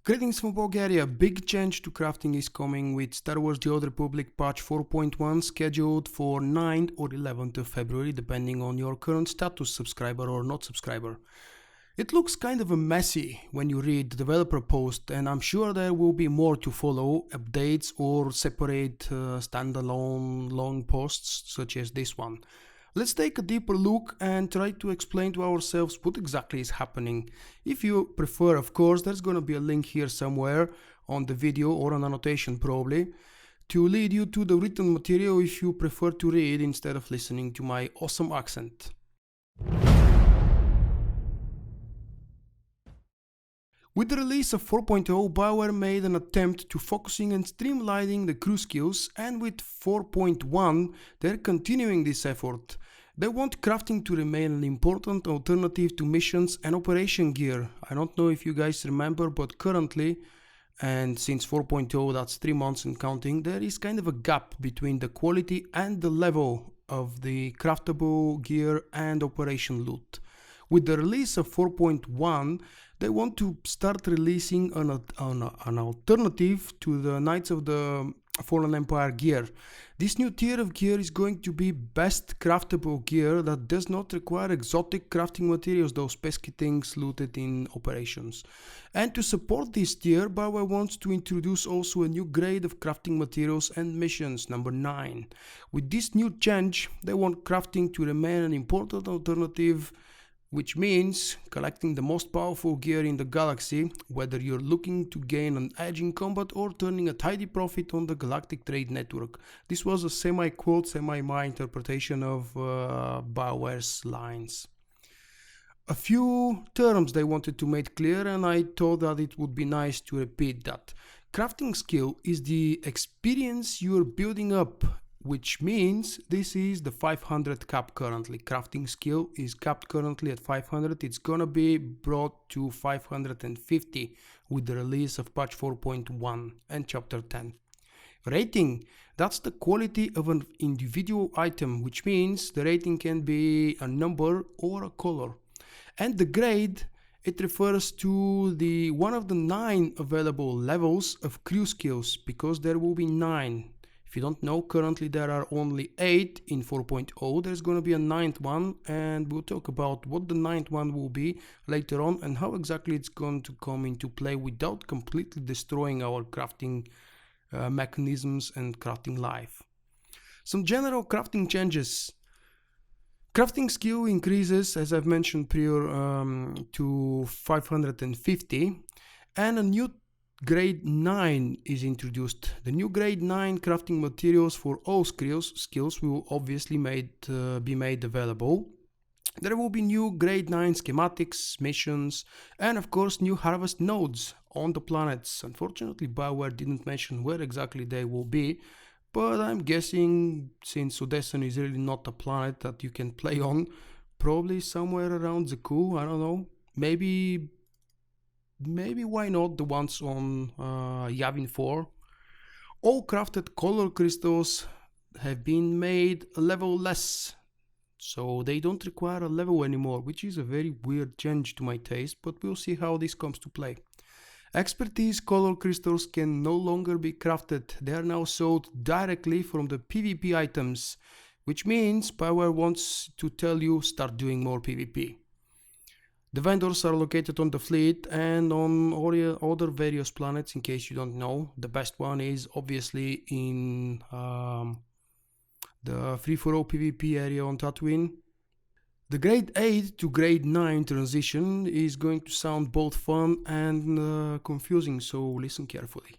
Greetings from Bulgaria. Big change to crafting is coming with Star Wars The Old Republic patch 4.1 scheduled for 9th or 11th of February depending on your current status, subscriber or not subscriber. It looks kind of messy when you read the developer post, and I'm sure there will be more to follow, updates or separate standalone long posts such as this one. Let's take a deeper look and try to explain to ourselves what exactly is happening. If you prefer, of course, there's gonna be a link here somewhere on the video or an annotation probably to lead you to the written material if you prefer to read instead of listening to my awesome accent. With the release of 4.0, BioWare made an attempt to focusing and streamlining the crew skills, and with 4.1 they're continuing this effort. They want crafting to remain an important alternative to missions and operation gear. I don't know if you guys remember, but currently, and since 4.0 that's 3 months and counting, there is kind of a gap between the quality and the level of the craftable gear and operation loot. With the release of 4.1, they want to start releasing an alternative to the Knights of the Fallen Empire gear. This new tier of gear is going to be best craftable gear that does not require exotic crafting materials, those pesky things looted in operations. And to support this tier, BioWare wants to introduce also a new grade of crafting materials and missions, number 9. With this new change, they want crafting to remain an important alternative, which means collecting the most powerful gear in the galaxy, whether you're looking to gain an edge in combat or turning a tidy profit on the galactic trade network. This was a semi-quote, semi-my interpretation of BioWare's lines. A few terms they wanted to make clear, and I thought that it would be nice to repeat that. Crafting skill is the experience you're building up, which means this is the 500 cap currently. Crafting skill is capped currently at 500. It's gonna be brought to 550 with the release of patch 4.1 and chapter 10. Rating, that's the quality of an individual item, which means the rating can be a number or a color. And the grade, it refers to the one of the 9 available levels of crew skills, because there will be 9. If you don't know, currently there are only 8 in 4.0, there's going to be a 9th one, and we'll talk about what the 9th one will be later on and how exactly it's going to come into play without completely destroying our crafting mechanisms and crafting life. Some general crafting changes. Crafting skill increases, as I've mentioned prior, to 550, and a new Grade 9 is introduced. The new Grade 9 crafting materials for all skills will obviously be made available. There will be new Grade 9 schematics, missions, and of course new harvest nodes on the planets. Unfortunately, BioWare didn't mention where exactly they will be, but I'm guessing since Odesson is really not a planet that you can play on, probably somewhere around Zaku, I don't know, maybe why not the ones on Yavin 4. All crafted color crystals have been made a level less, so they don't require a level anymore, which is a very weird change to my taste, but we'll see how this comes to play. Expertise color crystals can no longer be crafted. They are now sold directly from the PvP items, which means BioWare wants to tell you start doing more PvP. The vendors are located on the fleet and on other various planets, in case you don't know. The best one is obviously in the free-for-all PvP area on Tatooine. The Grade 8 to Grade 9 transition is going to sound both fun and confusing, so listen carefully.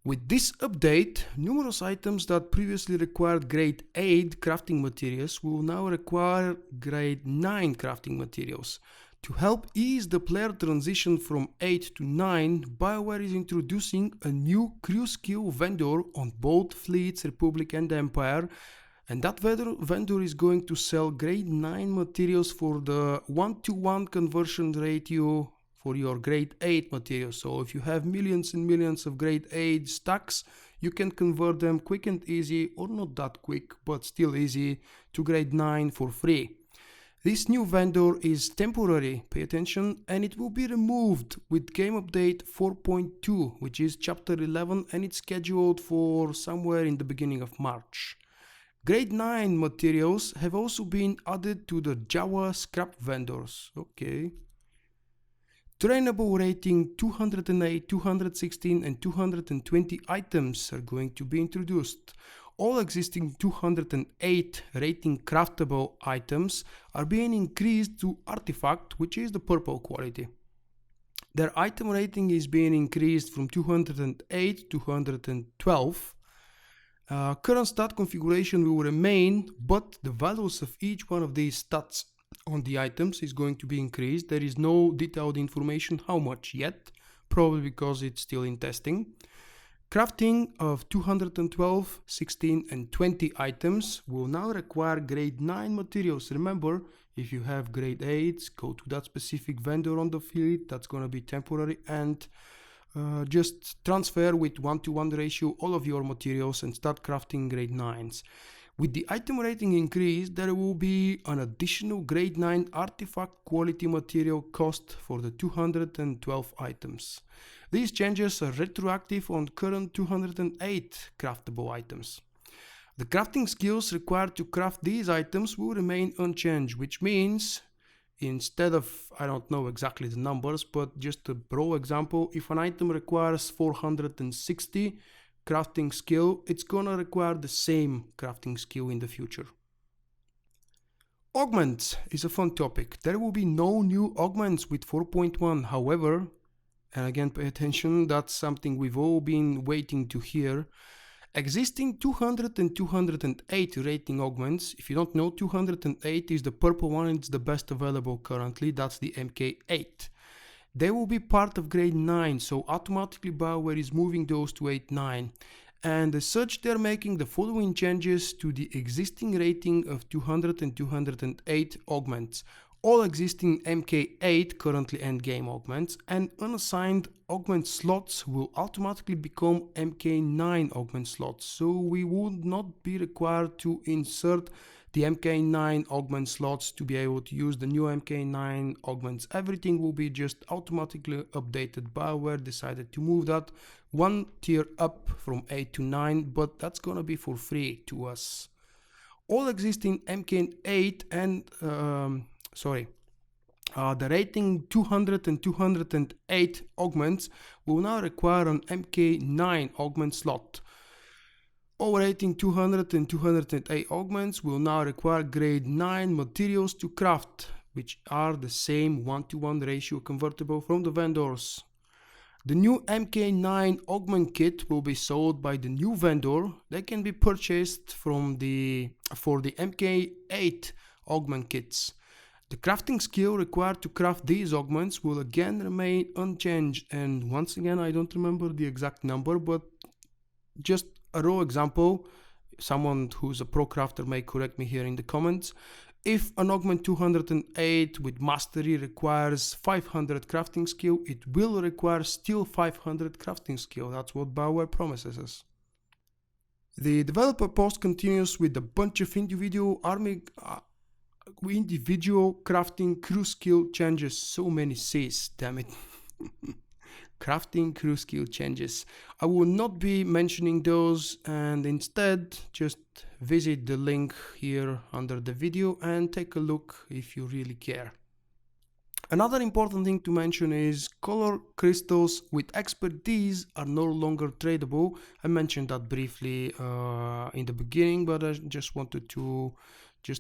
With this update, numerous items that previously required Grade 8 crafting materials will now require Grade 9 crafting materials. To help ease the player transition from 8 to 9, BioWare is introducing a new crew skill vendor on both fleets, Republic and Empire, and that vendor is going to sell Grade 9 materials for the 1-to-1 conversion ratio for your Grade 8 materials. So if you have millions and millions of Grade 8 stacks, you can convert them quick and easy, or not that quick, but still easy, to Grade 9 for free. This new vendor is temporary, pay attention, and it will be removed with game update 4.2, which is chapter 11, and it's scheduled for somewhere in the beginning of March. Grade 9 materials have also been added to the Java scrap vendors. Okay. Trainable rating 208, 216 and 220 items are going to be introduced. All existing 208 rating craftable items are being increased to Artifact, which is the purple quality. Their item rating is being increased from 208 to 212. Current stat configuration will remain, but the values of each one of these stats on the items is going to be increased. There is no detailed information how much yet, probably because it's still in testing. Crafting of 212, 16 and 20 items will now require grade 9 materials. Remember, if you have grade 8, go to that specific vendor on the field, that's going to be temporary, and just transfer with 1:1 ratio all of your materials and start crafting grade 9s. With the item rating increase, there will be an additional grade 9 artifact quality material cost for the 212 items. These changes are retroactive on current 208 craftable items. The crafting skills required to craft these items will remain unchanged, which means instead of, I don't know exactly the numbers, but just a raw example, if an item requires 460 crafting skill, it's gonna require the same crafting skill in the future. Augments is a fun topic. There will be no new augments with 4.1. However, and again pay attention, that's something we've all been waiting to hear. Existing 200 and 208 rating augments, if you don't know, 208 is the purple one, it's the best available currently, that's the MK8. They will be part of grade 9, so automatically BioWare is moving those to 8-9. And as such, they're making the following changes to the existing rating of 200 and 208 augments. All existing MK8 currently endgame augments and unassigned augment slots will automatically become MK9 augment slots, so we would not be required to insert the MK9 augment slots to be able to use the new MK9 augments. Everything will be just automatically updated. BioWare decided to move that one tier up from 8 to 9, but that's gonna be for free to us. All existing MK8 and the rating 200 and 208 augments will now require an MK9 augment slot. All rating 200 and 208 augments will now require grade 9 materials to craft, which are the same 1:1 ratio convertible from the vendors. The new MK9 augment kit will be sold by the new vendor. They can be purchased for the MK8 augment kits. The crafting skill required to craft these augments will again remain unchanged, and once again I don't remember the exact number, but just a raw example, someone who's a pro crafter may correct me here in the comments. If an augment 208 with mastery requires 500 crafting skill, it will require still 500 crafting skill. That's what BioWare promises us. The developer post continues with a bunch of individual crafting crew skill changes. So many C's, damn it. Crafting crew skill changes. I will not be mentioning those, and instead just visit the link here under the video and take a look if you really care. Another important thing to mention is color crystals with expertise are no longer tradable. I mentioned that briefly in the beginning, but I just wanted to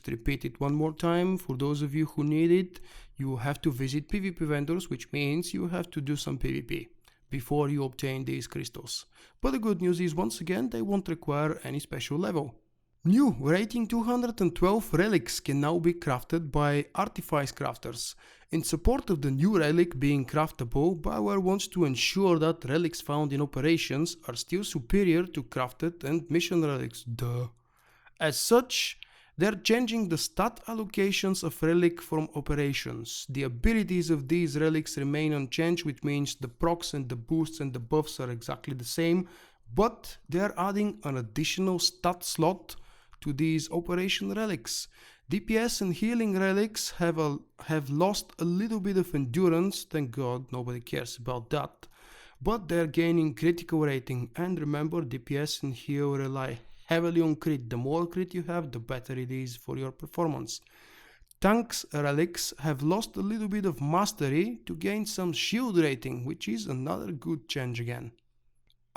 repeat it one more time. For those of you who need it, you have to visit PvP vendors, which means you have to do some PvP before you obtain these crystals. But the good news is, once again, they won't require any special level. New rating 212 relics can now be crafted by artifice crafters. In support of the new relic being craftable, BioWare wants to ensure that relics found in operations are still superior to crafted and mission relics. Duh. As such, they're changing the stat allocations of relic from operations. The abilities of these relics remain unchanged, which means the procs and the boosts and the buffs are exactly the same, but they're adding an additional stat slot to these operation relics. DPS and healing relics have lost a little bit of endurance, thank god, nobody cares about that. But they're gaining critical rating, and remember, DPS and heal rely heavily on crit. The more crit you have, the better it is for your performance. Tanks relics have lost a little bit of mastery to gain some shield rating, which is another good change again.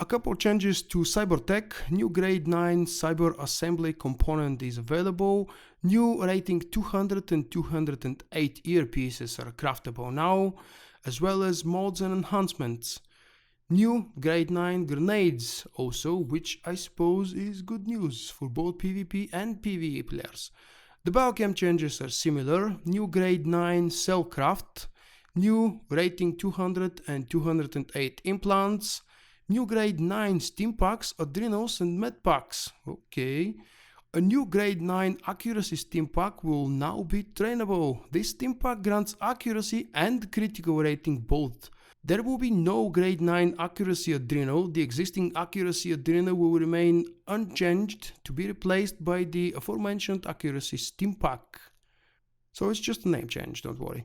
A couple changes to cyber tech. New grade 9 cyber assembly component is available. New rating 200 and 208 earpieces are craftable now, as well as mods and enhancements. New grade 9 grenades also, which I suppose is good news for both PvP and PvE players. The biochem changes are similar. New grade 9 cell craft. New rating 200 and 208 implants. New grade 9 steam packs, adrenals and med packs. Okay. A new grade 9 accuracy steam pack will now be trainable. This steam pack grants accuracy and critical rating both. There will be no grade 9 accuracy adrenal. The existing accuracy adrenal will remain unchanged to be replaced by the aforementioned accuracy steam pack. So it's just a name change, don't worry.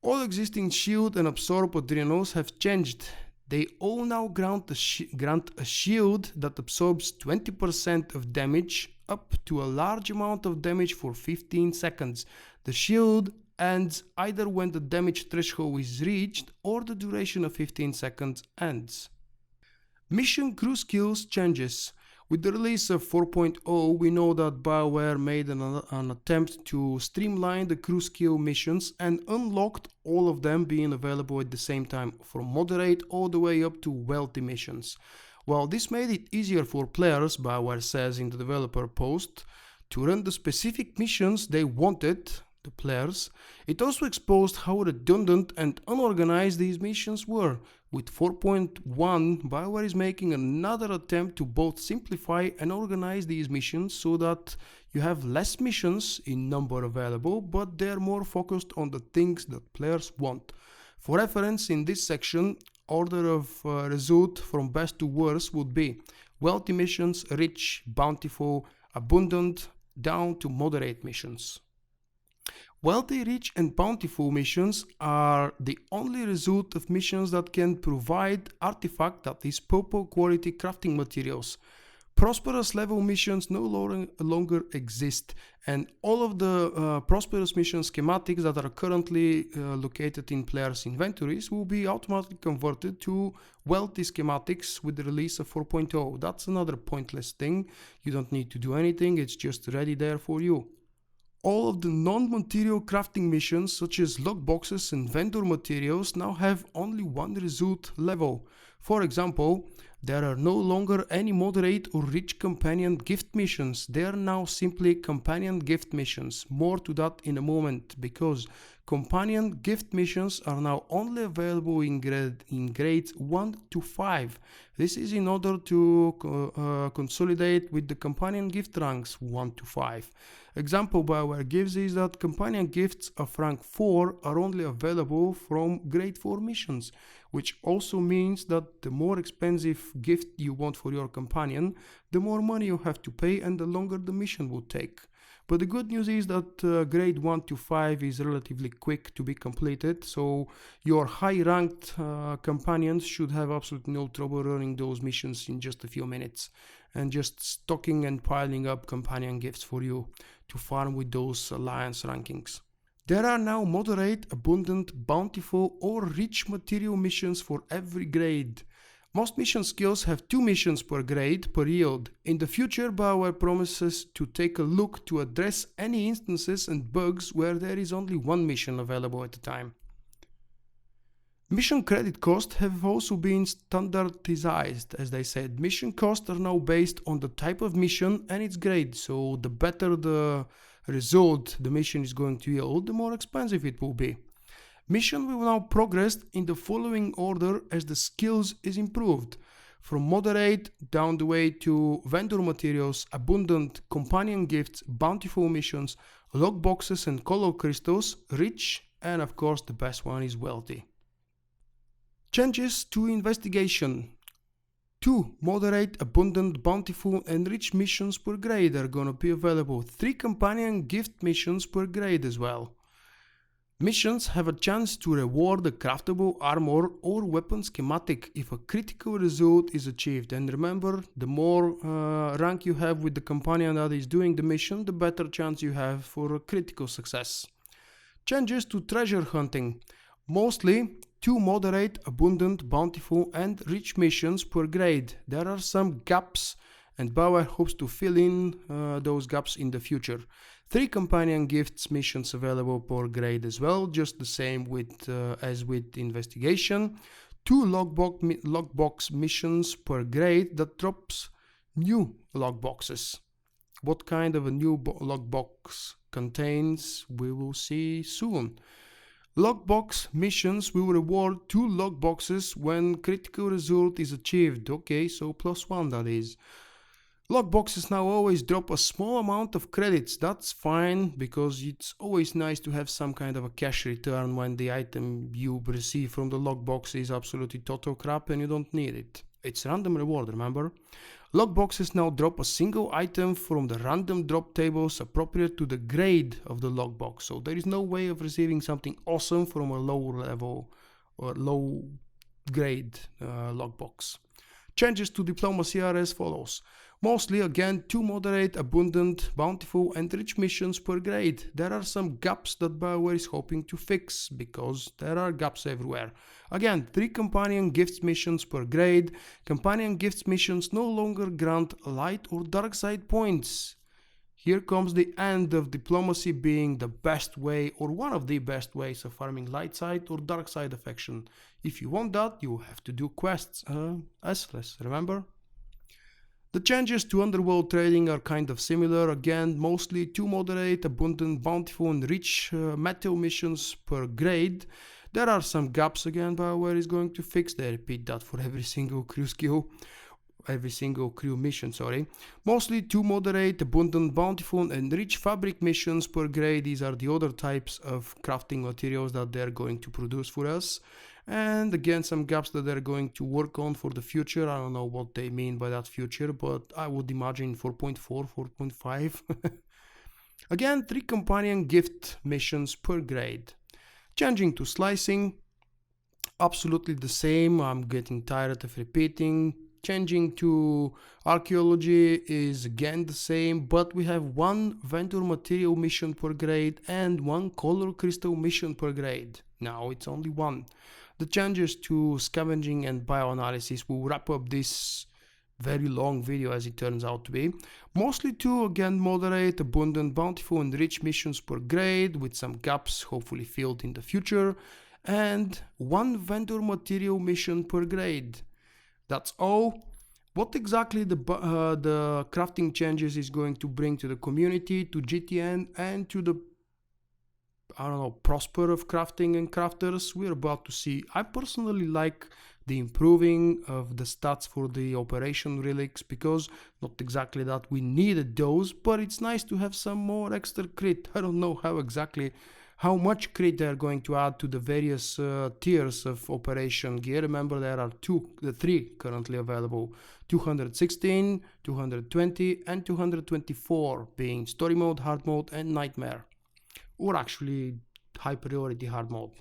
All existing shield and absorb adrenals have changed. They all now grant a shield that absorbs 20% of damage up to a large amount of damage for 15 seconds. The shield ends either when the damage threshold is reached or the duration of 15 seconds ends. Mission crew skills changes. With the release of 4.0, we know that BioWare made an attempt to streamline the crew skill missions and unlocked all of them being available at the same time, from moderate all the way up to wealthy missions. While this made it easier for players, BioWare says in the developer post, to run the specific missions they wanted, the players, it also exposed how redundant and unorganized these missions were. With 4.1, BioWare is making another attempt to both simplify and organize these missions so that you have less missions in number available, but they're more focused on the things that players want. For reference, in this section, order of result from best to worst would be wealthy missions, rich, bountiful, abundant, down to moderate missions. Wealthy, rich and bountiful missions are the only result of missions that can provide artifact, that is purple quality crafting materials. Prosperous level missions no longer exist, and all of the prosperous mission schematics that are currently located in players' inventories will be automatically converted to wealthy schematics with the release of 4.0. That's another pointless thing. You don't need to do anything, it's just ready there for you. All of the non-material crafting missions such as lockboxes and vendor materials now have only one result level. For example, there are no longer any moderate or rich companion gift missions. They are now simply companion gift missions. More to that in a moment, because companion gift missions are now only available in grades 1 to 5. This is in order to consolidate with the companion gift ranks 1 to 5. Example BioWare gives is that companion gifts of rank 4 are only available from grade 4 missions, which also means that the more expensive gift you want for your companion, the more money you have to pay and the longer the mission will take. But the good news is that grade 1 to 5 is relatively quick to be completed, so your high-ranked companions should have absolutely no trouble running those missions in just a few minutes, and just stocking and piling up companion gifts for you to farm with those alliance rankings. There are now moderate, abundant, bountiful or rich material missions for every grade. Most mission skills have 2 missions per grade per yield. In the future, BioWare promises to take a look to address any instances and bugs where there is only 1 mission available at a time. Mission credit costs have also been standardized, as they said. Mission costs are now based on the type of mission and its grade, so the better the result the mission is going to yield, the more expensive it will be. Mission will now progress in the following order as the skills is improved. From moderate down the way to vendor materials, abundant, companion gifts, bountiful missions, lockboxes and color crystals, rich, and of course the best one is wealthy. Changes to investigation. 2 moderate, abundant, bountiful and rich missions per grade are gonna be available. 3 companion gift missions per grade as well. Missions have a chance to reward a craftable armor or weapon schematic if a critical result is achieved. And remember, the more rank you have with the companion that is doing the mission, the better chance you have for a critical success. Changes to treasure hunting. Mostly 2 moderate, abundant, bountiful and rich missions per grade. There are some gaps and BioWare hopes to fill in those gaps in the future. 3 companion gifts missions available per grade as well, just the same with as with investigation. 2 logbox missions per grade that drops new logboxes. What kind of a new logbox contains, we will see soon. Logbox missions will reward 2 logboxes when critical result is achieved. Okay, so +1 that is. Logboxes now always drop a small amount of credits. That's fine, because it's always nice to have some kind of a cash return when the item you receive from the logbox is absolutely total crap and you don't need it. It's random reward, remember? Logboxes now drop a single item from the random drop tables appropriate to the grade of the logbox. So there is no way of receiving something awesome from a low level or low grade logbox. Changes to diplomacy are as follows. Mostly again 2 moderate, abundant, bountiful and rich missions per grade. There are some gaps that BioWare is hoping to fix, because there are gaps everywhere. Again, 3 companion gifts missions per grade. Companion gifts missions no longer grant light or dark side points. Here comes the end of diplomacy being the best way, or one of the best ways of farming light side or dark side affection. If you want that, you have to do quests S-less, remember? The changes to Underworld Trading are kind of similar, again mostly 2 moderate, abundant, bountiful and rich metal missions per grade. There are some gaps again BioWare is going to fix. They repeat that for every single crew skill, every single crew mission, sorry. Mostly 2 moderate, abundant, bountiful and rich fabric missions per grade. These are the other types of crafting materials that they're going to produce for us. And again, some gaps that they're going to work on for the future. I don't know what they mean by that future, but I would imagine 4.4, 4.5. Again, 3 companion gift missions per grade. Changing to slicing, absolutely the same. I'm getting tired of repeating. Changing to archaeology is again the same, but we have 1 vendor material mission per grade and 1 color crystal mission per grade. Now it's only 1. The changes to scavenging and bioanalysis will wrap up this very long video, as it turns out to be. Mostly 2 again moderate, abundant, bountiful and rich missions per grade, with some gaps hopefully filled in the future, and 1 vendor material mission per grade. That's all. What exactly the crafting changes is going to bring to the community, to GTN and to the prosper of crafting and crafters, we're about to see. I personally like the improving of the stats for the operation relics, because not exactly that we needed those, but it's nice to have some more extra crit. I don't know how much crit they're going to add to the various tiers of operation gear. Remember, there are 3 currently available: 216, 220 and 224, being story mode, hard mode and nightmare. Or actually high priority hard mode,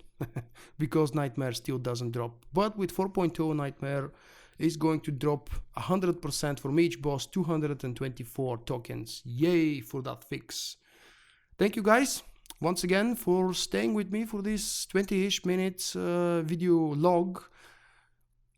because nightmare still doesn't drop. But with 4.0, nightmare is going to drop 100% from each boss, 224 tokens. Yay for that fix. Thank you guys once again for staying with me for this 20-ish minutes video log.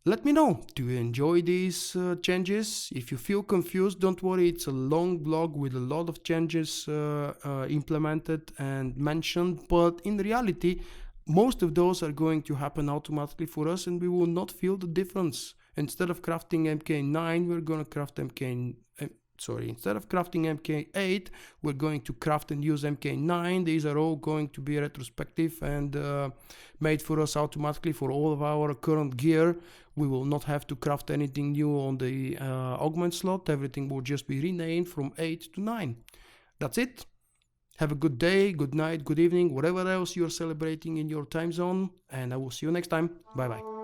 Let me know, do you enjoy these changes? If you feel confused, don't worry, it's a long blog with a lot of changes implemented and mentioned, but in reality, most of those are going to happen automatically for us and we will not feel the difference. Instead of crafting MK9, we're going to craft instead of crafting MK8, we're going to craft and use MK9. These are all going to be retrospective and made for us automatically for all of our current gear. We will not have to craft anything new on the augment slot. Everything will just be renamed from 8 to 9. That's it. Have a good day, good night, good evening, whatever else you're celebrating in your time zone, and I will see you next time. Bye bye.